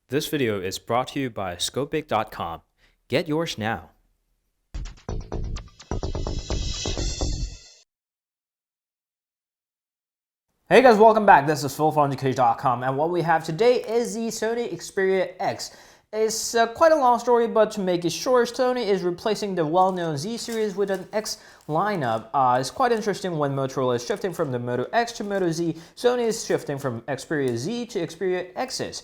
This video is brought to you by Scopic.com. Get yours now. Hey guys, welcome back. This is Phil from Untitled.com, and what we have today is the Sony Xperia X. It's quite a long story, but to make it short, Sony is replacing the well-known Z series with an X lineup. It's quite interesting when Motorola is shifting from the Moto X to Moto Z. Sony is shifting from Xperia Z to Xperia X's.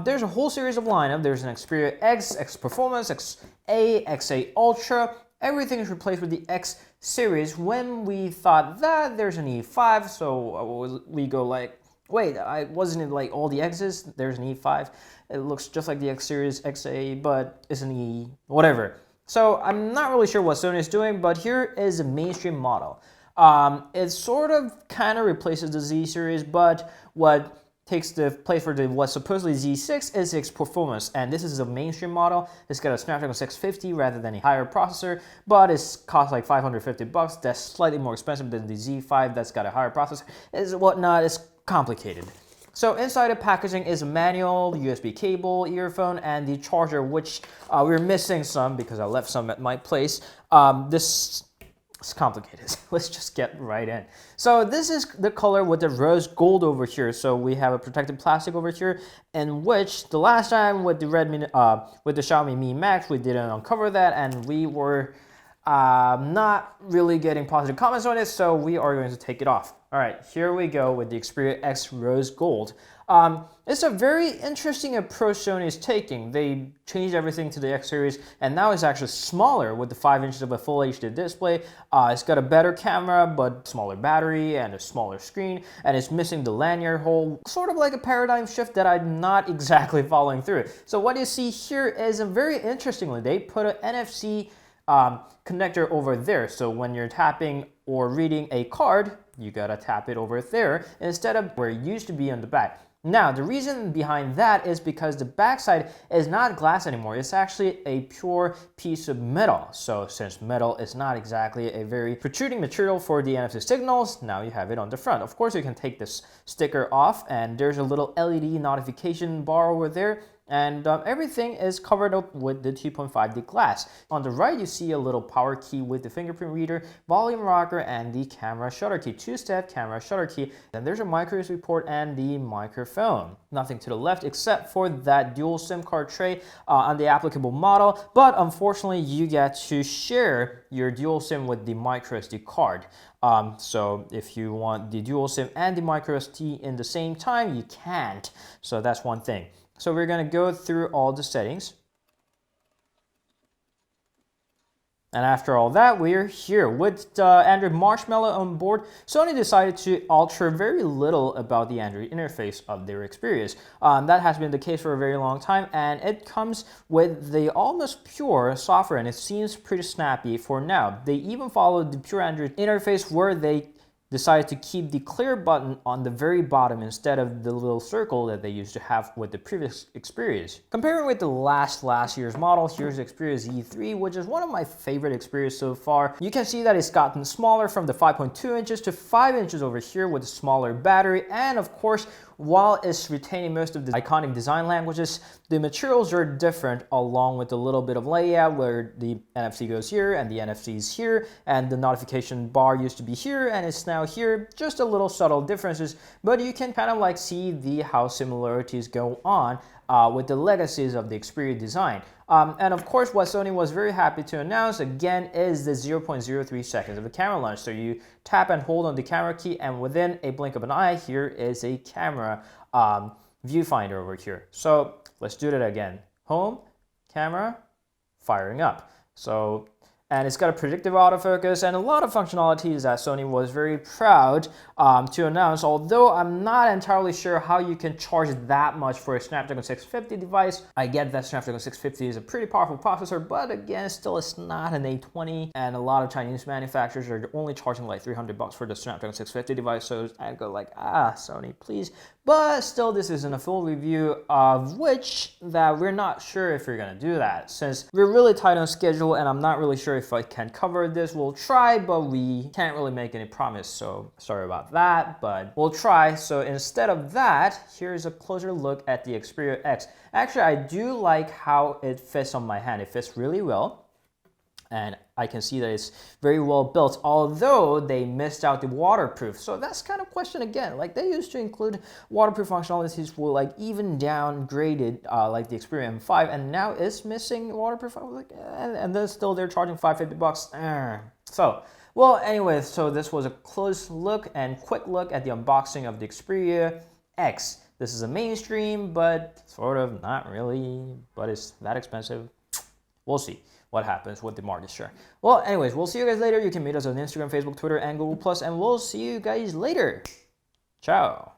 There's a whole series of lineup. There's an Xperia X, X Performance, XA, XA Ultra. Everything is replaced with the X series. When we thought that there's an E5, so we go like, wait, wasn't it like all the X's? There's an E5. It looks just like the X series XA, but it's an E whatever. So I'm not really sure what Sony is doing, but here is a mainstream model. It sort of kind of replaces the Z series, but what takes the place for the what's supposedly Z6 is X Performance, and this is a mainstream model. It's got a Snapdragon 650 rather than a higher processor, but it's cost like $550. That's slightly more expensive than the Z5 that's got a higher processor. Is whatnot. It's complicated. So inside the packaging is a manual, USB cable, earphone, and the charger, which we're missing some because I left some at my place. It's complicated. Let's just get right in. So this is the color with the rose gold over here. So we have a protective plastic over here, in which the last time with the Xiaomi Mi Max, we didn't uncover that, and we were not really getting positive comments on it, so we are going to take it off. All right, here we go with the Xperia X Rose Gold. It's a very interesting approach Sony is taking. They changed everything to the X series, and now it's actually smaller with the 5 inches of a full HD display. It's got a better camera, but smaller battery and a smaller screen, and it's missing the lanyard hole. Sort of like a paradigm shift that I'm not exactly following through. So what you see here is, very interestingly, they put an NFC connector over there. So when you're tapping or reading a card, you gotta tap it over there instead of where it used to be on the back. Now, the reason behind that is because the backside is not glass anymore. It's actually a pure piece of metal. So since metal is not exactly a very protruding material for the NFC signals, now you have it on the front. Of course, you can take this sticker off, and there's a little LED notification bar over there. And everything is covered up with the 2.5D glass. On the right, you see a little power key with the fingerprint reader, volume rocker, and the camera shutter key, two-step camera shutter key. Then there's a micro USB port and the microphone. Nothing to the left except for that dual SIM card tray on the applicable model, but unfortunately, you get to share your dual SIM with the micro SD card. So if you want the dual SIM and the micro SD in the same time, you can't. So that's one thing. So we're going to go through all the settings. And after all that, we're here. With Android Marshmallow on board, Sony decided to alter very little about the Android interface of their Xperias. That has been the case for a very long time, and it comes with the almost pure software, and it seems pretty snappy for now. They even followed the pure Android interface where they decided to keep the clear button on the very bottom instead of the little circle that they used to have with the previous Xperias. Comparing with the last year's model, here's the Xperia Z3, which is one of my favorite Xperias so far. You can see that it's gotten smaller from the 5.2 inches to 5 inches over here with a smaller battery, and of course, while it's retaining most of the iconic design languages, the materials are different, along with a little bit of layout where the NFC goes here and the NFC is here, and the notification bar used to be here and it's now here. Just a little subtle differences, but you can kind of like see how similarities go on with the legacies of the Xperia design. And of course, what Sony was very happy to announce again is the 0.03 seconds of a camera launch. So you tap and hold on the camera key, and within a blink of an eye, here is a camera viewfinder over here. So let's do that again. Home, camera, firing up. So, and it's got a predictive autofocus and a lot of functionalities that Sony was very proud to announce, although I'm not entirely sure how you can charge that much for a Snapdragon 650 device. I get that Snapdragon 650 is a pretty powerful processor, but again, still it's not an A20, and a lot of Chinese manufacturers are only charging like $300 for the Snapdragon 650 device, so I go like, Sony, please. But still, this isn't a full review of which that we're not sure if you're gonna do that, since we're really tight on schedule, and I'm not really sure if I can cover this, we'll try, but we can't really make any promise, so sorry about that, but we'll try. So instead of that, here's a closer look at the Xperia X. Actually, I do like how it fits on my hand. It fits really well. And I can see that it's very well built, although they missed out the waterproof. So that's kind of question again. Like they used to include waterproof functionalities for like even downgraded like the Xperia M5, and now it's missing waterproof. I was like, and then still they're charging $550. So, well, anyways, so this was a close look and quick look at the unboxing of the Xperia X. This is a mainstream, but sort of not really, but it's that expensive. We'll see what happens with the market share. Well, anyways, we'll see you guys later. You can meet us on Instagram, Facebook, Twitter, and Google+, and we'll see you guys later. Ciao.